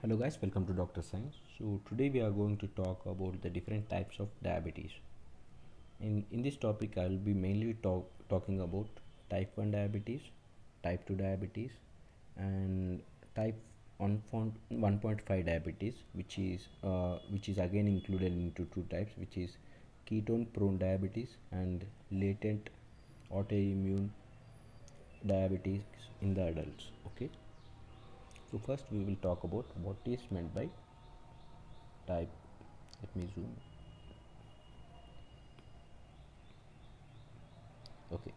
Hello guys, welcome to Dr. Science. So today we are going to talk about the different types of diabetes. In this topic I will be mainly talking about type 1 diabetes, type 2 diabetes and type 1.5 diabetes which is again included into two types, which is ketone prone diabetes and latent autoimmune diabetes in the adults. Okay, so first we will talk about what is meant by type. Let me zoom. Okay,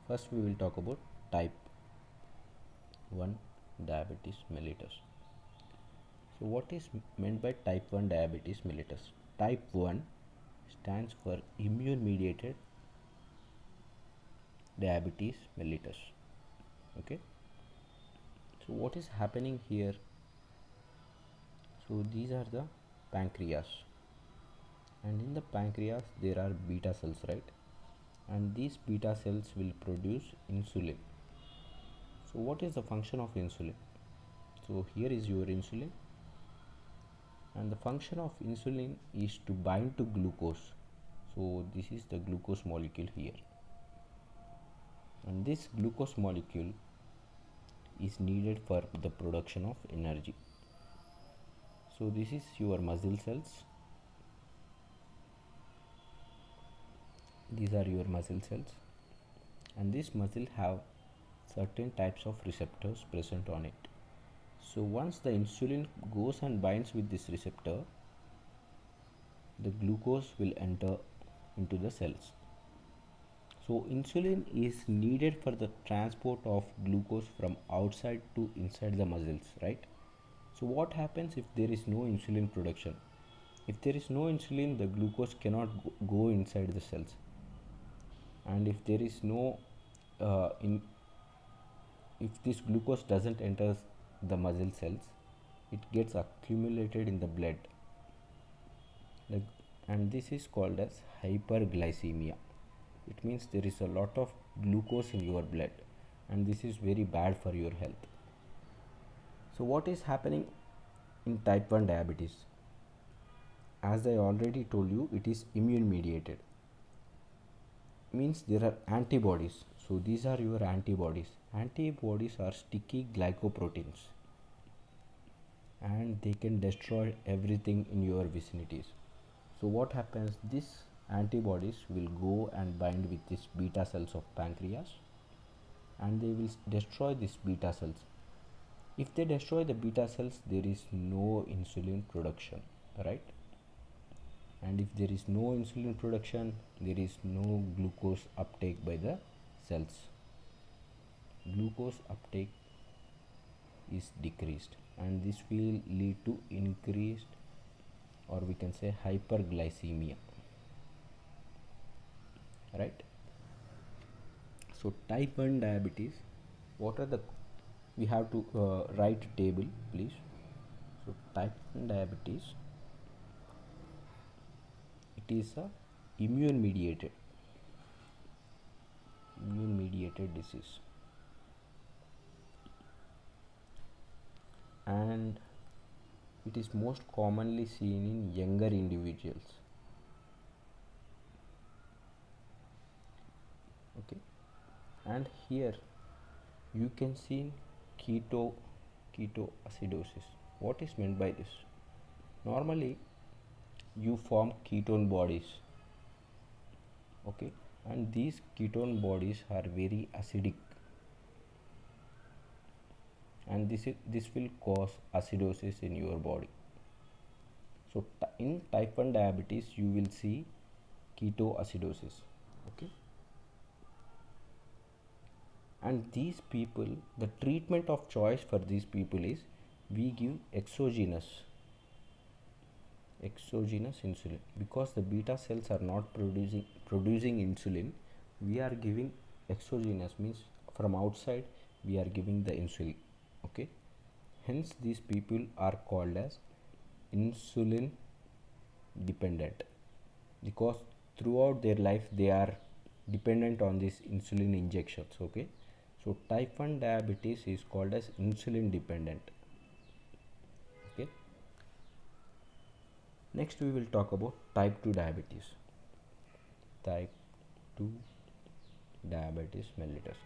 first we will talk about type 1 diabetes mellitus. So what is meant by type 1 diabetes mellitus? Type 1 stands for immune mediated diabetes mellitus. Okay, so what is happening here? So these are the pancreas, and in the pancreas there are beta cells, right? And these beta cells will produce insulin. So what is the function of insulin? So here is your insulin, and the function of insulin is to bind to glucose. So this is the glucose molecule here, and this glucose molecule is needed for the production of energy. So this is your muscle cells. These are your muscle cells, and this muscle have certain types of receptors present on it. So once the insulin goes and binds with this receptor, the glucose will enter into the cells. So insulin is needed for the transport of glucose from outside to inside the muscles, right? So what happens if there is no insulin production? If there is no insulin, the glucose cannot go inside the cells, and if there is no if this glucose doesn't enter the muscle cells, it gets accumulated in the blood, like, and this is called as hyperglycemia. It means there is a lot of glucose in your blood, and this is very bad for your health. So what is happening in type 1 diabetes? As I already told you, it is immune mediated. Means there are antibodies. So these are your antibodies. Antibodies are sticky glycoproteins, and they can destroy everything in your vicinities. So what happens? These antibodies will go and bind with these beta cells of pancreas, and they will destroy these beta cells. If they destroy the beta cells, there is no insulin production, right? And if there is no insulin production, there is no glucose uptake by the cells. Glucose uptake is decreased, and this will lead to increased, or we can say, hyperglycemia, right? So type 1 diabetes, what are the, we have to write a table, please. So type 1 diabetes, it is a immune mediated disease, and it is most commonly seen in younger individuals. Okay, and here you can see ketoacidosis. What is meant by this? Normally you form ketone bodies, okay, and these ketone bodies are very acidic, and this will cause acidosis in your body. So in type 1 diabetes you will see ketoacidosis. Okay, and these people, the treatment of choice for these people is we give exogenous insulin, because the beta cells are not producing insulin. We are giving exogenous, means from outside we are giving the insulin. Okay, hence these people are called as insulin dependent, because throughout their life they are dependent on these insulin injections. Okay, so type 1 diabetes is called as insulin dependent. Okay, Next we will talk about type 2 diabetes. Type 2 diabetes mellitus.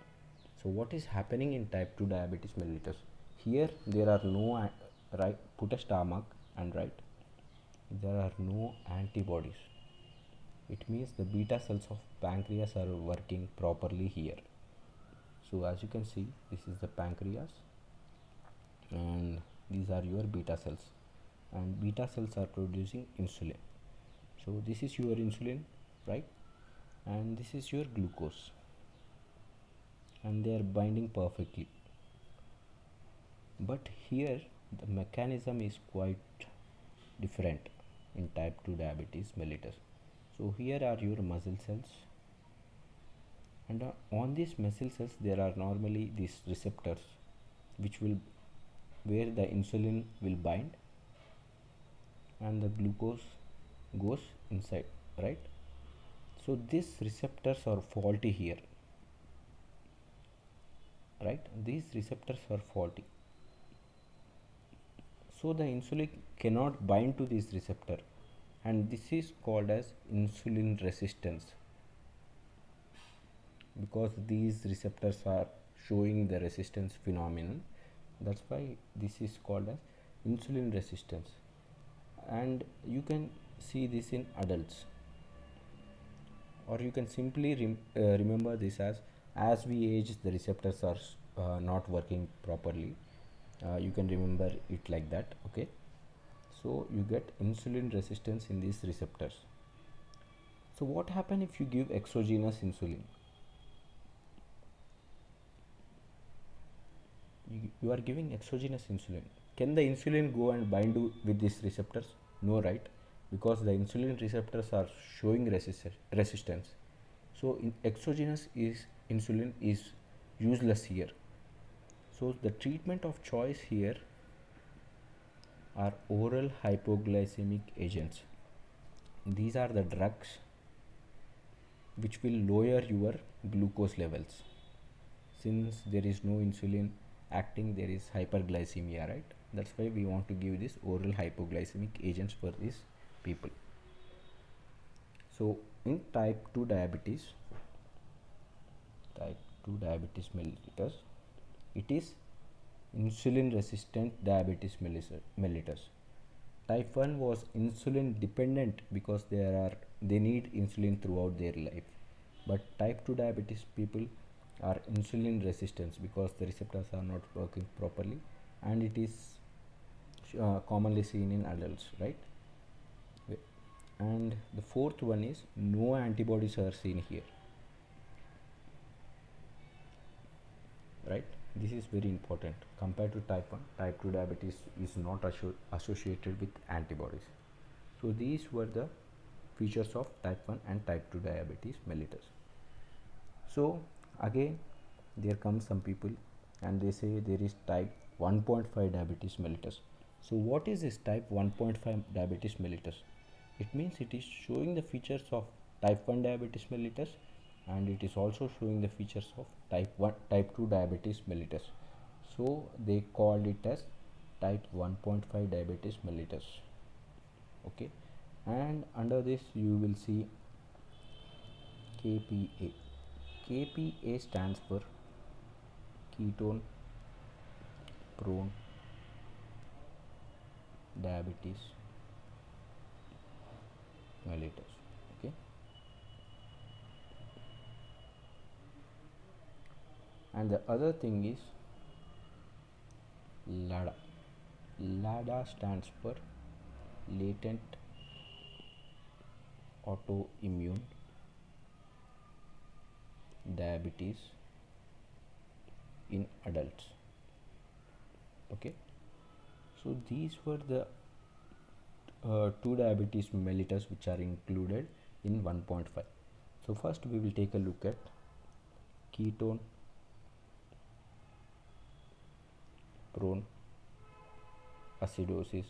So what is happening in type 2 diabetes mellitus? Here there are no right, put a star mark and write, there are no antibodies. It means the beta cells of pancreas are working properly here. So as you can see, this is the pancreas and these are your beta cells, and beta cells are producing insulin. So this is your insulin, right? And this is your glucose, and they are binding perfectly. But here the mechanism is quite different in type 2 diabetes mellitus. So here are your muscle cells, and on these muscle cells there are normally these receptors which will, where the insulin will bind and the glucose goes inside, right? So these receptors are faulty here, right? These receptors are faulty, so the insulin cannot bind to this receptor, and this is called as insulin resistance, because these receptors are showing the resistance phenomenon. That's why this is called as insulin resistance. And you can see this in adults, or you can simply remember this as we age the receptors are not working properly. You can remember it like that, okay? So you get insulin resistance in these receptors. So what happens if you give exogenous insulin? You are giving exogenous insulin. Can the insulin go and bind with these receptors? No, right? Because the insulin receptors are showing resistance. So exogenous insulin is useless here. So the treatment of choice here are oral hypoglycemic agents. These are the drugs which will lower your glucose levels. Since there is no insulin acting, there is hyperglycemia, right? That's why we want to give this oral hypoglycemic agents for these people. So in type 2 diabetes mellitus, it is insulin resistant diabetes mellitus. Type 1 was insulin dependent because they need insulin throughout their life, but type 2 diabetes people are insulin resistant because the receptors are not working properly, and it is commonly seen in adults, right? And the fourth one is no antibodies are seen here, right? This is very important. Compared to type 1, type 2 diabetes is not associated with antibodies. So these were the features of type 1 and type 2 diabetes mellitus. So again there come some people and they say there is type 1.5 diabetes mellitus. So what is this type 1.5 diabetes mellitus? It means it is showing the features of type 1 diabetes mellitus, and it is also showing the features of type 2 diabetes mellitus. So they called it as type 1.5 diabetes mellitus, okay? And under this you will see KPA. KPA stands for ketone prone diabetes mellitus, okay? And the other thing is LADA. LADA stands for Latent Autoimmune Diabetes in adults, okay? So these were the 2 diabetes mellitus which are included in 1.5. So first we will take a look at ketone prone acidosis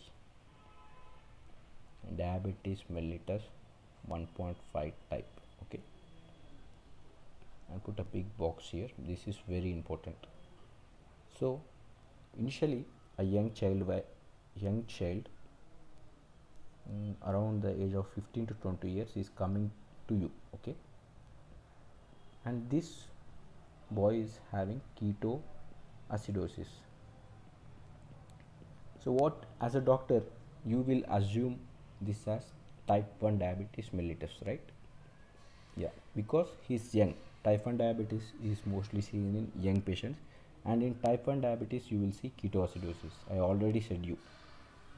diabetes mellitus 1.5 type, okay? And put a big box here. This is very important. So initially a young child around the age of 15 to 20 years is coming to you. Okay, and this boy is having ketoacidosis. So what, as a doctor, you will assume this as type 1 diabetes mellitus, right? Yeah, because he's young. Type 1 diabetes is mostly seen in young patients, and in type 1 diabetes you will see ketoacidosis. I already said you.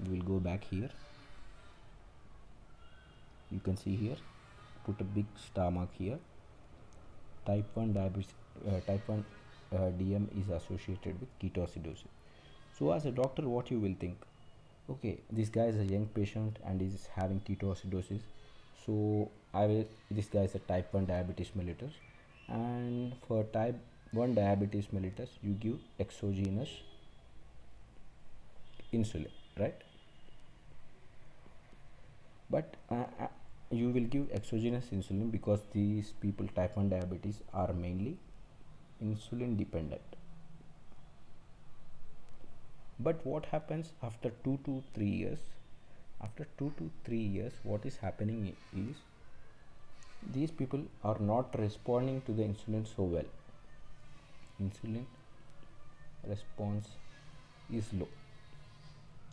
You will go back here. You can see here, put a big star mark here. Type 1 diabetes, type 1 DM is associated with ketoacidosis. So as a doctor, what you will think? Okay, this guy is a young patient and is having ketoacidosis. So this guy is a type 1 diabetes mellitus, and for type 1 diabetes mellitus, you give exogenous insulin, right? But you will give exogenous insulin because these people type 1 diabetes are mainly insulin dependent. But what happens after 2 to 3 years? After 2 to 3 years, what is happening is these people are not responding to the insulin so well. Insulin response is low,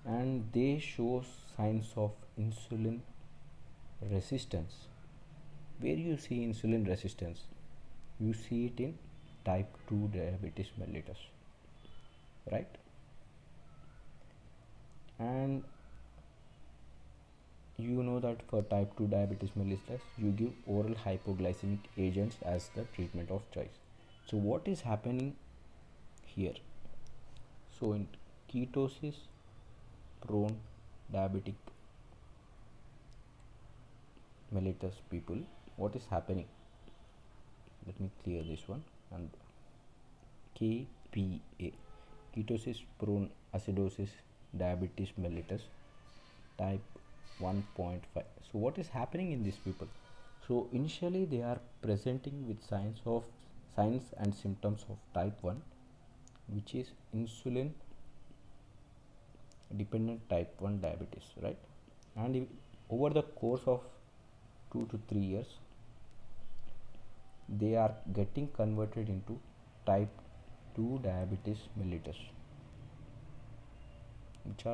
and they show signs of insulin resistance. Where you see insulin resistance? You see it in type 2 diabetes mellitus, right? And you know that for type 2 diabetes mellitus, you give oral hypoglycemic agents as the treatment of choice. So what is happening here? So in ketosis prone diabetic mellitus people, what is happening? Let me clear this one. And KPA, ketosis prone acidosis diabetes mellitus type 1.5. So what is happening in these people? So initially they are presenting with signs and symptoms of type 1, which is insulin dependent type 1 diabetes, right? And over the course of 2 to 3 years, they are getting converted into type 2 diabetes mellitus, which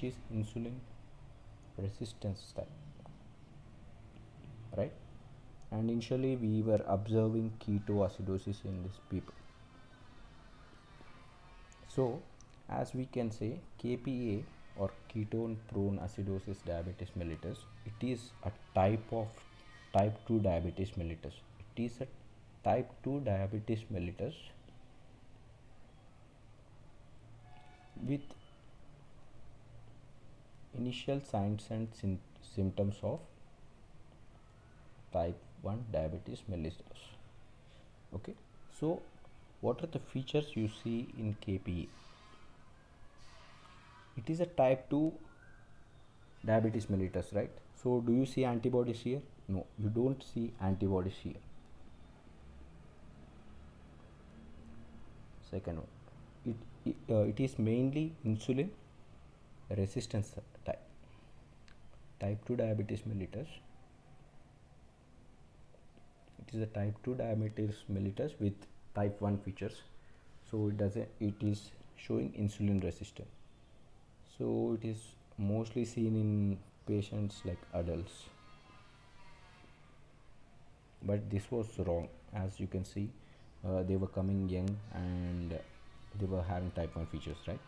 is insulin resistance type, right? And initially we were observing ketoacidosis in these people. So as we can say, KPA or ketone prone acidosis diabetes mellitus, it is a type of type 2 diabetes mellitus. It is a type 2 diabetes mellitus with initial signs and symptoms of type 1 diabetes mellitus. Okay, so what are the features you see in KPA? It is a type 2 diabetes mellitus, right? So do you see antibodies here? No, you don't see antibodies here. Second one, it is mainly insulin resistance type. Type 2 diabetes mellitus, it is a type 2 diabetes mellitus with type 1 features. So it is showing insulin resistance. So it is mostly seen in patients like adults, but this was wrong. As you can see, they were coming young and they were having type 1 features, right?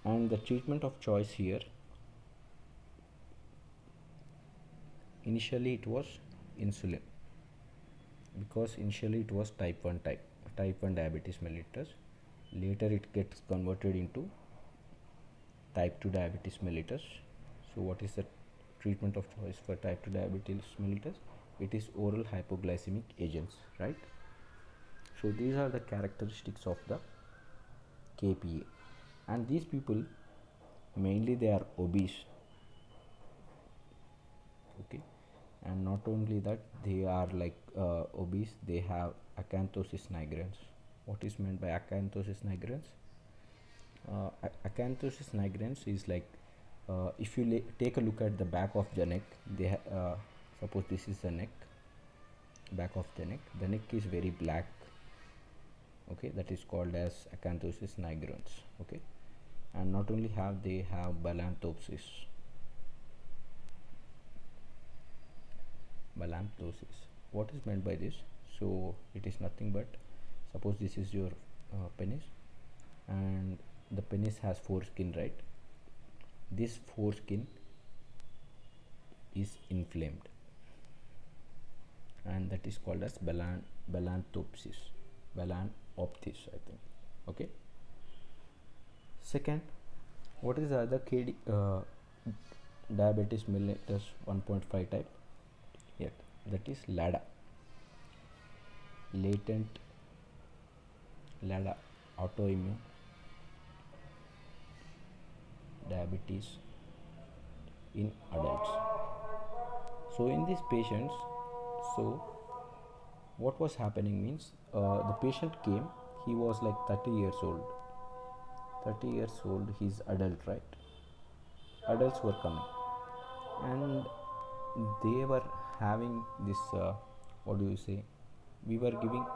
And the treatment of choice here, initially it was insulin, because initially it was type 1 diabetes mellitus. Later it gets converted into type 2 diabetes mellitus. So what is the treatment of choice for type 2 diabetes mellitus? It is oral hypoglycemic agents, right? So these are the characteristics of the KPA. And these people, mainly they are obese, okay? And not only that, they are like obese, they have acanthosis nigrans. What is meant by acanthosis nigrans? Acanthosis nigrans is like if you take a look at the back of the neck, suppose this is the neck, back of the neck is very black, okay, that is called as acanthosis nigrans, okay. And not only they have balanthopsis. What is meant by this? So it is nothing but, suppose this is your penis, and the penis has foreskin, right? This foreskin is inflamed, and that is called as balanthopsis, I think, okay. Second, what is the other diabetes mellitus 1.5 type? Yet that is LADA, latent autoimmune diabetes in adults. So in these patients, so what was happening means, the patient came, he was like 30 years old, he's adult, right? Adults were coming, and they were having this, what do you say, we were giving,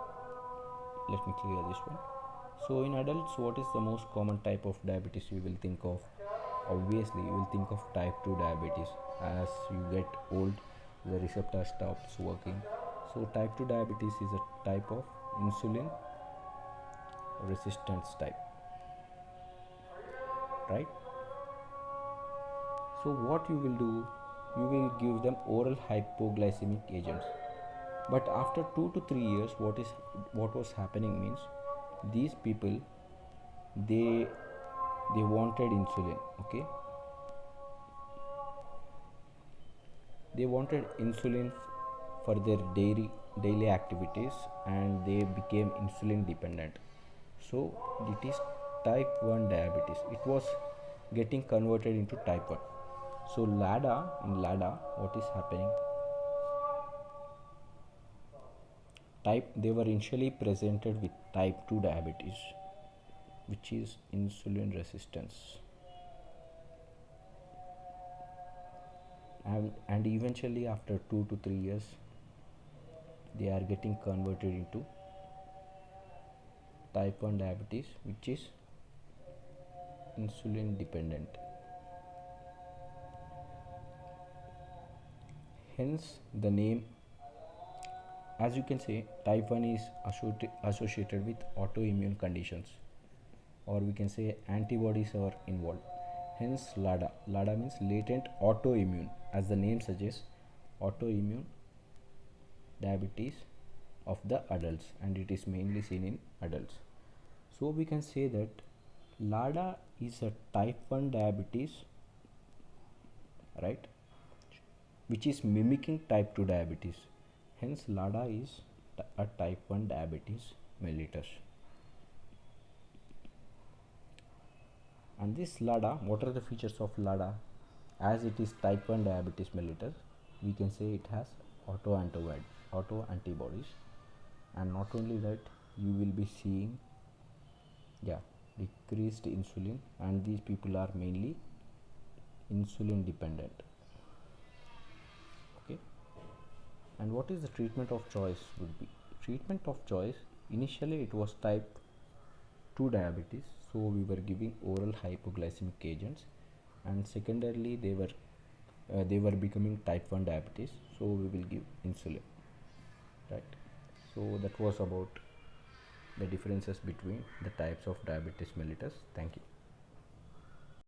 let me clear this one. So in adults, what is the most common type of diabetes you will think of? Obviously you will think of type 2 diabetes. As you get old, the receptor stops working. So type 2 diabetes is a type of insulin resistance type, right? So what you will do, you will give them oral hypoglycemic agents. But after 2 to 3 years, what was happening means, these people, they wanted insulin, okay. They wanted insulin for their daily activities, and they became insulin dependent. So it is type 1 diabetes. It was getting converted into type 1. So in LADA, what is happening? They were initially presented with type 2 diabetes, which is insulin resistance, and eventually after 2 to 3 years, they are getting converted into type 1 diabetes, which is insulin dependent. Hence the name. As you can say, type 1 is associated with autoimmune conditions, or we can say antibodies are involved. Hence LADA. LADA means latent autoimmune. As the name suggests, autoimmune diabetes of the adults, and it is mainly seen in adults. So we can say that LADA is a type 1 diabetes, right, which is mimicking type 2 diabetes. Hence LADA is a type 1 diabetes mellitus. And this LADA, what are the features of LADA? As it is type 1 diabetes mellitus, we can say it has autoantibodies, and not only that, you will be seeing decreased insulin, and these people are mainly insulin dependent, okay. And what is the treatment of choice would be? Treatment of choice, initially it was type 2 diabetes, so we were giving oral hypoglycemic agents, and secondarily they were becoming type 1 diabetes, so we will give insulin, right? So that was about the differences between the types of diabetes mellitus. Thank you.